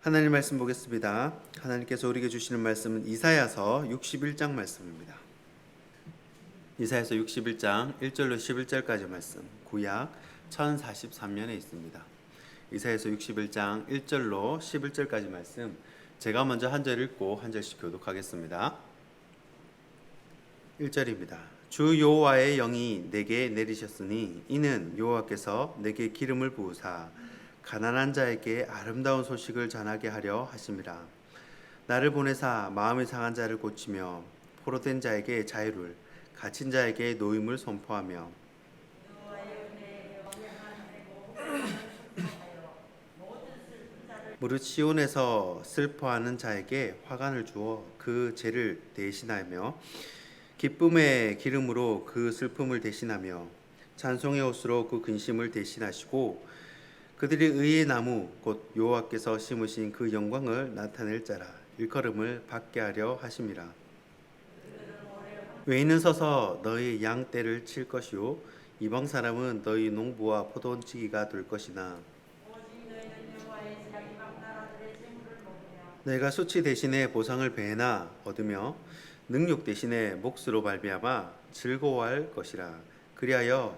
하나님 말씀 보겠습니다. 하나님께서 우리에게 주시는 말씀은 이사야서 61장 말씀입니다. 이사야서 61장 1절로 11절까지 말씀, 구약 1043년에 있습니다. 이사야서 61장 1절로 11절까지 말씀, 제가 먼저 한 절 읽고 한 절씩 교독하겠습니다. 1절입니다. 주 여호와의 영이 내게 내리셨으니 이는 여호와께서 내게 기름을 부으사 가난한 자에게 아름다운 소식을 전하게 하려 하심이라. 나를 보내사 마음이 상한 자를 고치며 포로된 자에게 자유를, 갇힌 자에게 노임을 선포하며 무릇 시온에서 슬퍼하는 자에게 화관을 주어 그 죄를 대신하며 기쁨의 기름으로 그 슬픔을 대신하며 찬송의 옷으로 그 근심을 대신하시고 그들이 의의 나무 곧 여호와께서 심으신 그 영광을 나타낼 자라 일컬음을 받게 하려 하심이라. 외인은 서서 너희 양떼를 칠 것이요 이방 사람은 너희 농부와 포도원치기가 될 것이나 너희가 수치 대신에 보상을 배나 얻으며 능욕 대신에 몫으로 발비하마 즐거워할 것이라. 그리하여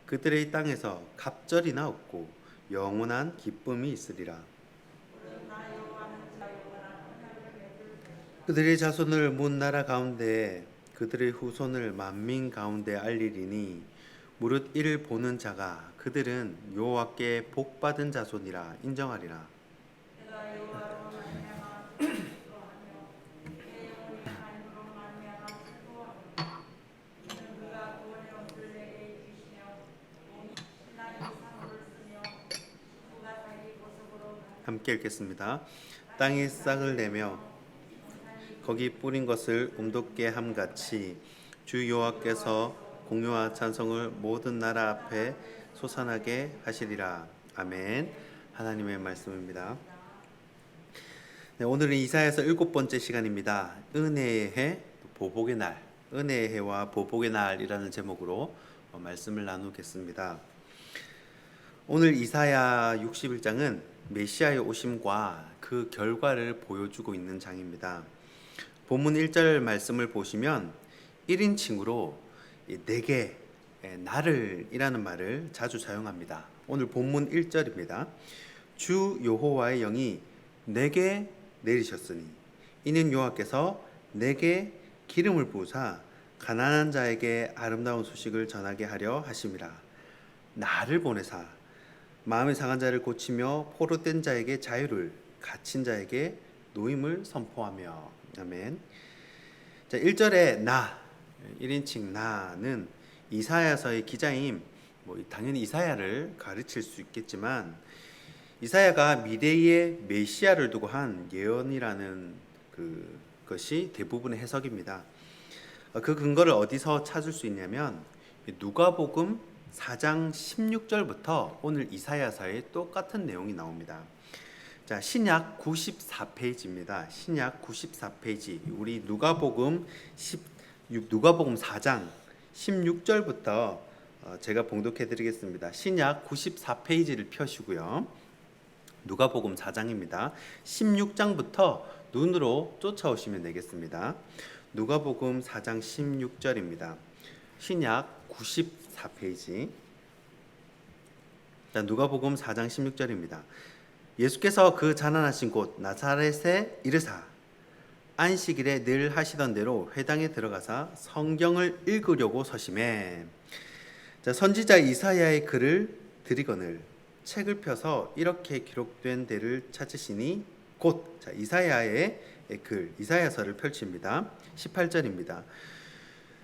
그들의 땅에서 갑절이나 얻고 영원한 기쁨이 있으리라. 그들의 자손을 문 나라 가운데 그들의 후손을 만민 가운데 알리리니 무릇 이를 보는 자가 그들은 여호와께 복받은 자손이라 인정하리라. 함께 읽겠습니다. 땅이 싹을 내며 거기 뿌린 것을 움돋게 함같이 주 여호와께서 공효와 찬송을 모든 나라 앞에 솟아나게 하시리라. 아멘. 하나님의 말씀입니다. 네, 오늘은 이사야서 7번째 시간입니다. 은혜의 해, 보복의 날, 은혜의 해와 보복의 날이라는 제목으로 말씀을 나누겠습니다. 오늘 이사야 61장은 메시아의 오심과 그 결과를 보여주고 있는 장입니다. 본문 1절 말씀을 보시면 1인칭으로 내게, 나를 이라는 말을 자주 사용합니다. 오늘 본문 1절입니다. 주 여호와의 영이 내게 내리셨으니 이는 여호와께서 내게 기름을 부으사 가난한 자에게 아름다운 소식을 전하게 하려 하심이라. 나를 보내사 마음이 상한 자를 고치며 포로된 자에게 자유를, 갇힌 자에게 노임을 선포하며. 아멘. 자, 1절에 나, 1인칭 나는 이사야서의 기자임, 당연히 이사야를 가르칠 수 있겠지만 이사야가 미래의 메시아를 두고 한 예언이라는 것이 대부분의 해석입니다. 그 근거를 어디서 찾을 수 있냐면 누가복음 4장 16절부터 오늘 이사야서에 똑같은 내용이 나옵니다. 자, 신약 94페이지입니다. 신약 94페이지. 우리 누가복음 4장 16절부터 제가 봉독해 드리겠습니다. 신약 94페이지를 펴시고요. 누가복음 4장입니다. 16장부터 눈으로 쫓아오시면 되겠습니다. 누가복음 4장 16절입니다. 신약 94페이지. 누가복음 4장 16절입니다. 예수께서 그 가난하신 곳 나사렛에 이르사 안식일에 늘 하시던 대로 회당에 들어가사 성경을 읽으려고 서심해. 선지자 이사야의 글을 드리거늘 책을 펴서 이렇게 기록된 데를 찾으시니 곧 이사야의 글 이사야서를 펼칩니다. 18절입니다.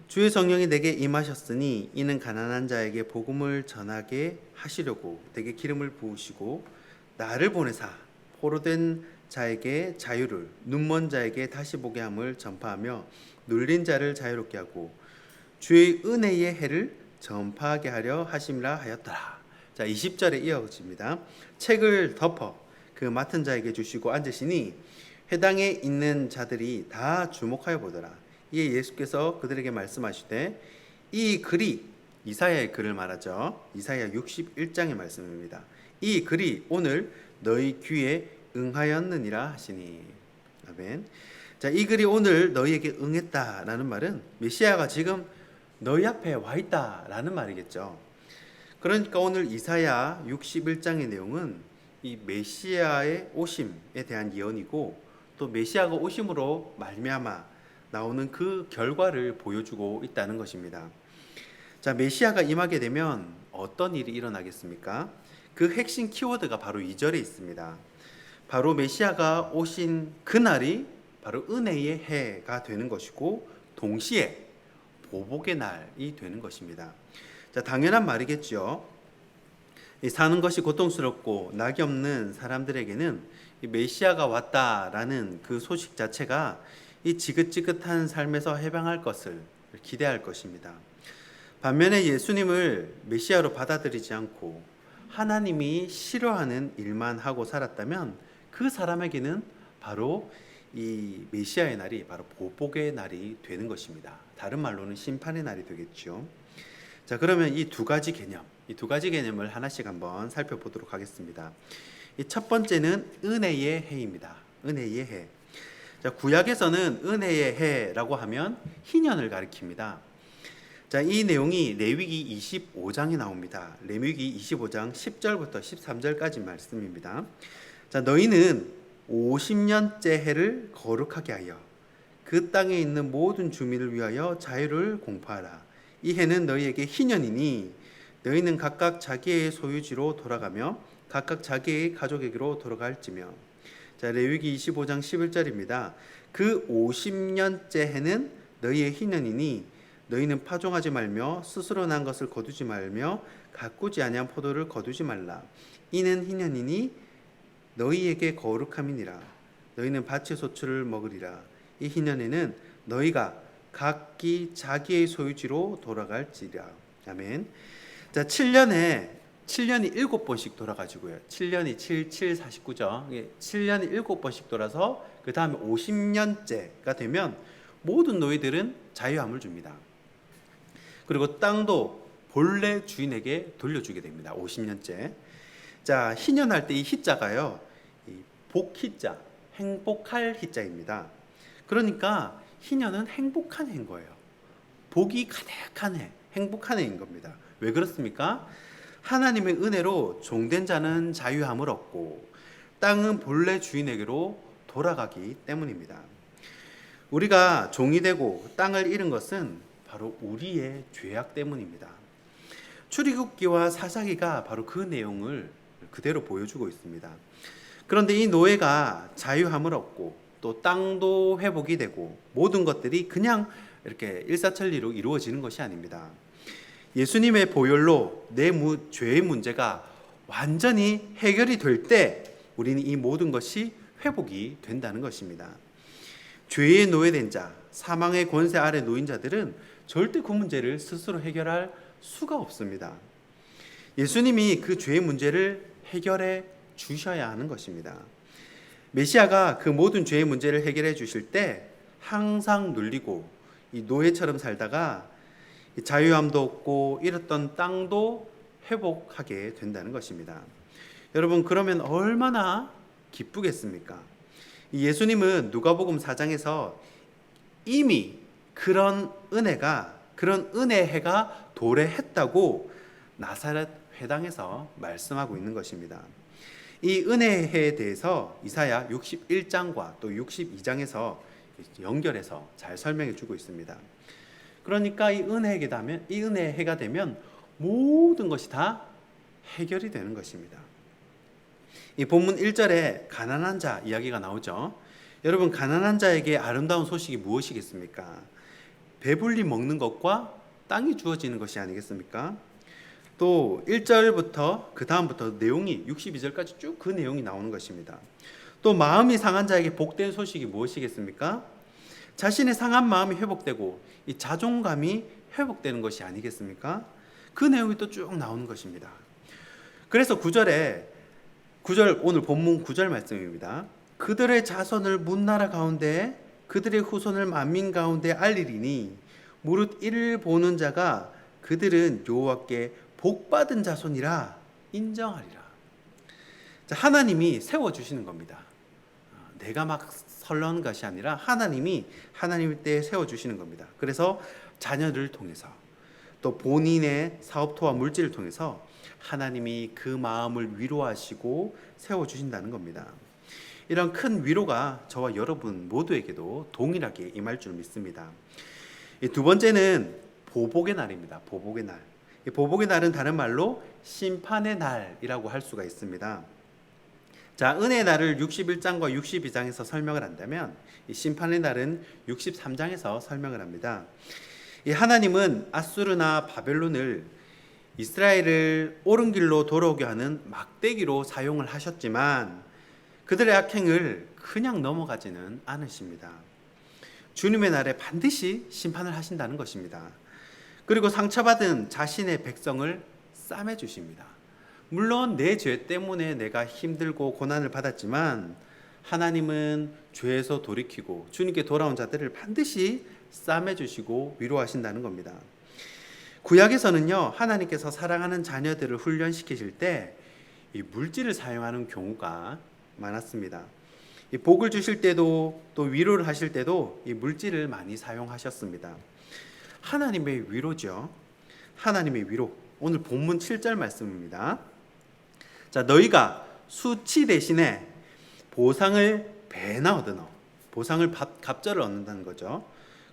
주의 성령이 내게 임하셨으니 이는 가난한 자에게 복음을 전하게 하시려고 내게 기름을 부으시고 나를 보내사 포로된 자에게 자유를, 눈먼 자에게 다시 보게 함을 전파하며 눌린 자를 자유롭게 하고 주의 은혜의 해를 전파하게 하려 하심이라 하였더라. 자, 20절에 이어집니다. 책을 덮어 그 맡은 자에게 주시고 앉으시니 회당에 있는 자들이 다 주목하여 보더라. 이에 예수께서 그들에게 말씀하시되 이 글이 이사야의 글을 말하죠. 이사야 61장의 말씀입니다. 이 글이 오늘 너희 귀에 응하였느니라 하시니. 아멘. 자, 이 글이 오늘 너희에게 응했다라는 말은 메시아가 지금 너희 앞에 와 있다라는 말이겠죠. 그러니까 오늘 이사야 61장의 내용은 이 메시아의 오심에 대한 예언이고, 또 메시아가 오심으로 말미암아 나오는 그 결과를 보여주고 있다는 것입니다. 자, 메시아가 임하게 되면 어떤 일이 일어나겠습니까? 그 핵심 키워드가 바로 2절에 있습니다. 바로 메시아가 오신 그날이 바로 은혜의 해가 되는 것이고, 동시에 보복의 날이 되는 것입니다. 자, 당연한 말이겠죠. 사는 것이 고통스럽고 낙이 없는 사람들에게는 이 메시아가 왔다라는 그 소식 자체가 이 지긋지긋한 삶에서 해방할 것을 기대할 것입니다. 반면에 예수님을 메시아로 받아들이지 않고 하나님이 싫어하는 일만 하고 살았다면 그 사람에게는 바로 이 메시아의 날이 바로 보복의 날이 되는 것입니다. 다른 말로는 심판의 날이 되겠죠. 자, 그러면 이 두 가지 개념을 하나씩 한번 살펴보도록 하겠습니다. 이 첫 번째는 은혜의 해입니다. 은혜의 해. 자, 구약에서는 은혜의 해라고 하면 희년을 가리킵니다. 자, 이 내용이 레위기 25장에 나옵니다. 레위기 25장 10절부터 13절까지 말씀입니다. 자, 너희는 50년째 해를 거룩하게 하여 그 땅에 있는 모든 주민을 위하여 자유를 공포하라. 이 해는 너희에게 희년이니 너희는 각각 자기의 소유지로 돌아가며 각각 자기의 가족에게로 돌아갈지며. 자, 레위기 25장 11절입니다. 그 50년째 해는 너희의 희년이니 너희는 파종하지 말며 스스로 난 것을 거두지 말며 가꾸지 아니한 포도를 거두지 말라. 이는 희년이니 너희에게 거룩함이니라. 너희는 밭의 소출을 먹으리라. 이 희년에는 너희가 각기 자기의 소유지로 돌아갈지라. 아멘. 자, 7년이 7번씩 돌아가지고요. 7년이 7, 7, 49죠. 7년이 7번씩 돌아서 그 다음에 50년째가 되면 모든 노예들은 자유함을 줍니다. 그리고 땅도 본래 주인에게 돌려주게 됩니다. 50년째. 자, 희년할 때 이 희자가요, 복희자, 행복할 희자입니다. 그러니까 희년은 행복한 해인 거예요. 복이 가득한 해, 행복한 해인 겁니다. 왜 그렇습니까? 하나님의 은혜로 종된 자는 자유함을 얻고 땅은 본래 주인에게로 돌아가기 때문입니다. 우리가 종이 되고 땅을 잃은 것은 바로 우리의 죄악 때문입니다. 출애굽기와 사사기가 바로 그 내용을 그대로 보여주고 있습니다. 그런데 이 노예가 자유함을 얻고 또 땅도 회복이 되고 모든 것들이 그냥 이렇게 일사천리로 이루어지는 것이 아닙니다. 예수님의 보혈로 내 죄의 문제가 완전히 해결이 될 때 우리는 이 모든 것이 회복이 된다는 것입니다. 죄의 노예된 자, 사망의 권세 아래 놓인 자들은 절대 그 문제를 스스로 해결할 수가 없습니다. 예수님이 그 죄의 문제를 해결해 주셔야 하는 것입니다. 메시아가 그 모든 죄의 문제를 해결해 주실 때 항상 눌리고 이 노예처럼 살다가 자유함도 얻고 잃었던 땅도 회복하게 된다는 것입니다. 여러분, 그러면 얼마나 기쁘겠습니까? 예수님은 누가복음 4장에서 이미 그런 은혜해가 도래했다고 나사렛 회당에서 말씀하고 있는 것입니다. 이 은혜해에 대해서 이사야 61장과 또 62장에서 연결해서 잘 설명해 주고 있습니다. 그러니까 이 은혜해가 되면 모든 것이 다 해결이 되는 것입니다. 이 본문 1절에 가난한 자 이야기가 나오죠. 여러분, 가난한 자에게 아름다운 소식이 무엇이겠습니까? 배불리 먹는 것과 땅이 주어지는 것이 아니겠습니까? 또 1절부터 그 다음부터 내용이 62절까지 쭉 그 내용이 나오는 것입니다. 또 마음이 상한 자에게 복된 소식이 무엇이겠습니까? 자신의 상한 마음이 회복되고 이 자존감이 회복되는 것이 아니겠습니까? 그 내용이 또 쭉 나오는 것입니다. 그래서 9절 오늘 본문 9절 말씀입니다. 그들의 자손을 문나라 가운데 그들의 후손을 만민 가운데 알리리니 무릇 이를 보는 자가 그들은 여호와께 복받은 자손이라 인정하리라. 자, 하나님이 세워주시는 겁니다. 내가 막 설러는 것이 아니라 하나님이 하나님의 때에 세워주시는 겁니다. 그래서 자녀들을 통해서 또 본인의 사업토와 물질을 통해서 하나님이 그 마음을 위로하시고 세워주신다는 겁니다. 이런 큰 위로가 저와 여러분 모두에게도 동일하게 임할 줄 믿습니다. 두 번째는 보복의 날입니다. 보복의 날. 보복의 날은 다른 말로 심판의 날이라고 할 수가 있습니다. 자, 은혜의 날을 61장과 62장에서 설명을 한다면 이 심판의 날은 63장에서 설명을 합니다. 이 하나님은 아수르나 바벨론을 이스라엘을 옳은 길로 돌아오게 하는 막대기로 사용을 하셨지만 그들의 악행을 그냥 넘어가지는 않으십니다. 주님의 날에 반드시 심판을 하신다는 것입니다. 그리고 상처받은 자신의 백성을 싸매 주십니다. 물론 내 죄 때문에 내가 힘들고 고난을 받았지만 하나님은 죄에서 돌이키고 주님께 돌아온 자들을 반드시 싸매 주시고 위로하신다는 겁니다. 구약에서는요, 하나님께서 사랑하는 자녀들을 훈련시키실 때 이 물질을 사용하는 경우가 많았습니다. 이 복을 주실 때도 또 위로를 하실 때도 이 물질을 많이 사용하셨습니다. 하나님의 위로죠. 하나님의 위로. 오늘 본문 7절 말씀입니다. 자, 너희가 수치 대신에 보상을 배나 얻으노. 보상을 갑절을 얻는다는 거죠.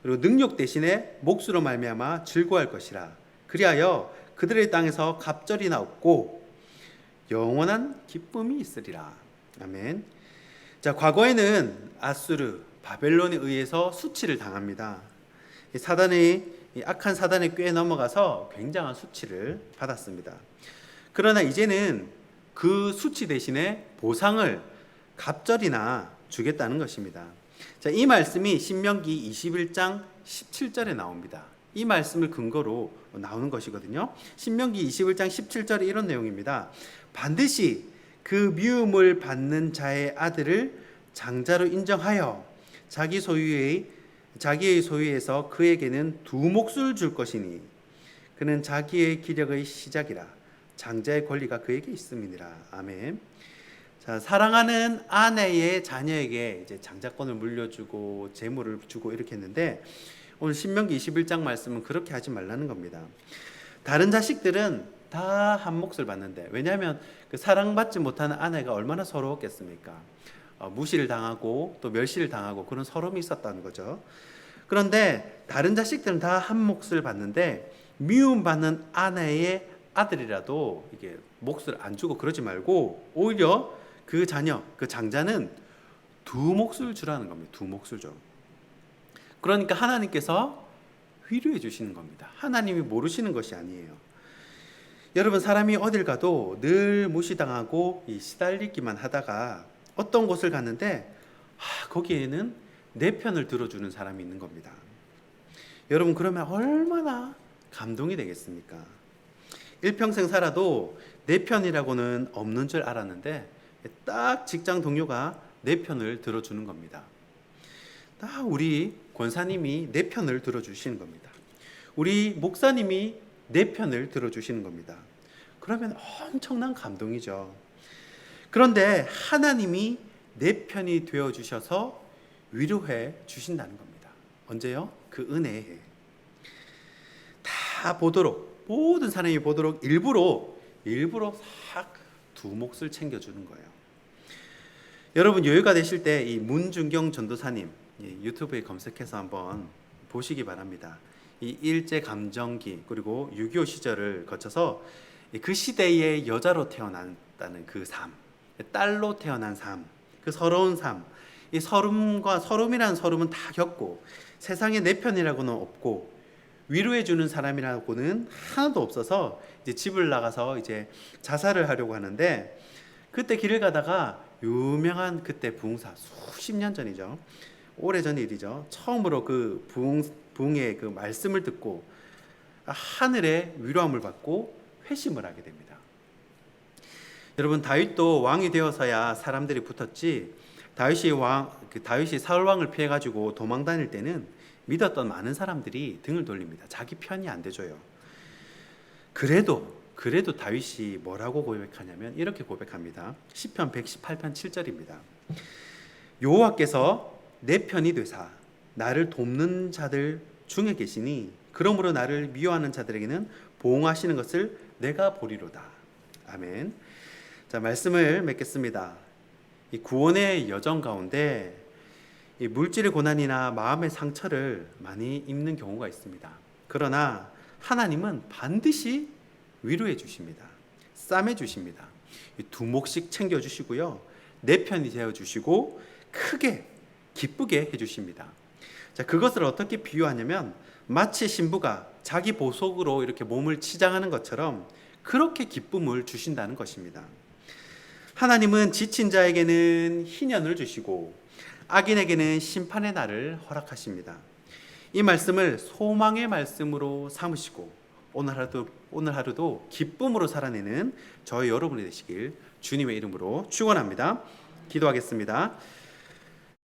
그리고 능력 대신에 몫으로 말미암아 즐거워할 것이라. 그리하여 그들의 땅에서 갑절이나 얻고 영원한 기쁨이 있으리라. 아멘. 자, 과거에는 아수르, 바벨론에 의해서 수치를 당합니다. 이 악한 사단의 꾀에 넘어가서 굉장한 수치를 받았습니다. 그러나 이제는 그 수치 대신에 보상을 갑절이나 주겠다는 것입니다. 자, 이 말씀이 신명기 21장 17절에 나옵니다. 이 말씀을 근거로 나오는 것이거든요. 신명기 21장 17절에 이런 내용입니다. 반드시 그 미움을 받는 자의 아들을 장자로 인정하여 자기의 소유에서 그에게는 두 몫을 줄 것이니 그는 자기의 기력의 시작이라 장자의 권리가 그에게 있음이니라. 아멘. 자, 사랑하는 아내의 자녀에게 이제 장자권을 물려주고 재물을 주고 이렇게 했는데 오늘 신명기 21장 말씀은 그렇게 하지 말라는 겁니다. 다른 자식들은 다 한 몫을 받는데, 왜냐하면 그 사랑받지 못하는 아내가 얼마나 서러웠겠습니까? 무시를 당하고 또 멸시를 당하고 그런 서러움이 있었다는 거죠. 그런데 다른 자식들은 다 한 몫을 받는데 미움받는 아내의 아들이라도 이게 몫을 안 주고 그러지 말고 오히려 그 자녀, 그 장자는 두 몫을 주라는 겁니다. 두 몫을 줘. 그러니까 하나님께서 위로해 주시는 겁니다. 하나님이 모르시는 것이 아니에요. 여러분, 사람이 어딜 가도 늘 무시당하고 시달리기만 하다가 어떤 곳을 갔는데 거기에는 내 편을 들어주는 사람이 있는 겁니다. 여러분, 그러면 얼마나 감동이 되겠습니까? 일평생 살아도 내 편이라고는 없는 줄 알았는데 딱 직장 동료가 내 편을 들어주는 겁니다. 딱 우리 권사님이 내 편을 들어주시는 겁니다. 우리 목사님이 내 편을 들어주시는 겁니다. 그러면 엄청난 감동이죠. 그런데 하나님이 내 편이 되어주셔서 위로해 주신다는 겁니다. 언제요? 그 은혜에. 다 보도록, 모든 사람이 보도록 일부러 싹 두 몫을 챙겨주는 거예요. 여러분, 여유가 되실 때 이 문준경 전도사님 유튜브에 검색해서 한번 보시기 바랍니다. 이 일제감정기 그리고 6.25 시절을 거쳐서 그 시대의 여자로 태어났다는 그 삶, 딸로 태어난 삶, 그 서러운 삶, 이 서름이라는 서름은 다 겪고 세상에 내 편이라고는 없고 위로해주는 사람이라고는 하나도 없어서 이제 집을 나가서 이제 자살을 하려고 하는데, 그때 길을 가다가 유명한 그때 부흥사, 수십 년 전이죠. 오래전 일이죠. 처음으로 그 부흥의 그 말씀을 듣고 하늘의 위로함을 받고 회심을 하게 됩니다. 여러분, 다윗도 왕이 되어서야 사람들이 붙었지, 다윗이 사울 왕을 피해 가지고 도망 다닐 때는 믿었던 많은 사람들이 등을 돌립니다. 자기 편이 안 돼줘요. 그래도 다윗이 뭐라고 고백하냐면 이렇게 고백합니다. 시편 118편 7절입니다. 여호와께서 내 편이 되사 나를 돕는 자들 중에 계시니 그러므로 나를 미워하는 자들에게는 보응하시는 것을 내가 보리로다. 아멘. 자, 말씀을 맺겠습니다. 이 구원의 여정 가운데 이 물질의 고난이나 마음의 상처를 많이 입는 경우가 있습니다. 그러나 하나님은 반드시 위로해 주십니다. 싸매 주십니다. 두 몫씩 챙겨 주시고요. 내 편이 되어 주시고 크게 기쁘게 해 주십니다. 자, 그것을 어떻게 비유하냐면 마치 신부가 자기 보석으로 이렇게 몸을 치장하는 것처럼 그렇게 기쁨을 주신다는 것입니다. 하나님은 지친 자에게는 희년을 주시고 악인에게는 심판의 날을 허락하십니다. 이 말씀을 소망의 말씀으로 삼으시고 오늘 하루도 기쁨으로 살아내는 저희 여러분이 되시길 주님의 이름으로 축원합니다. 기도하겠습니다.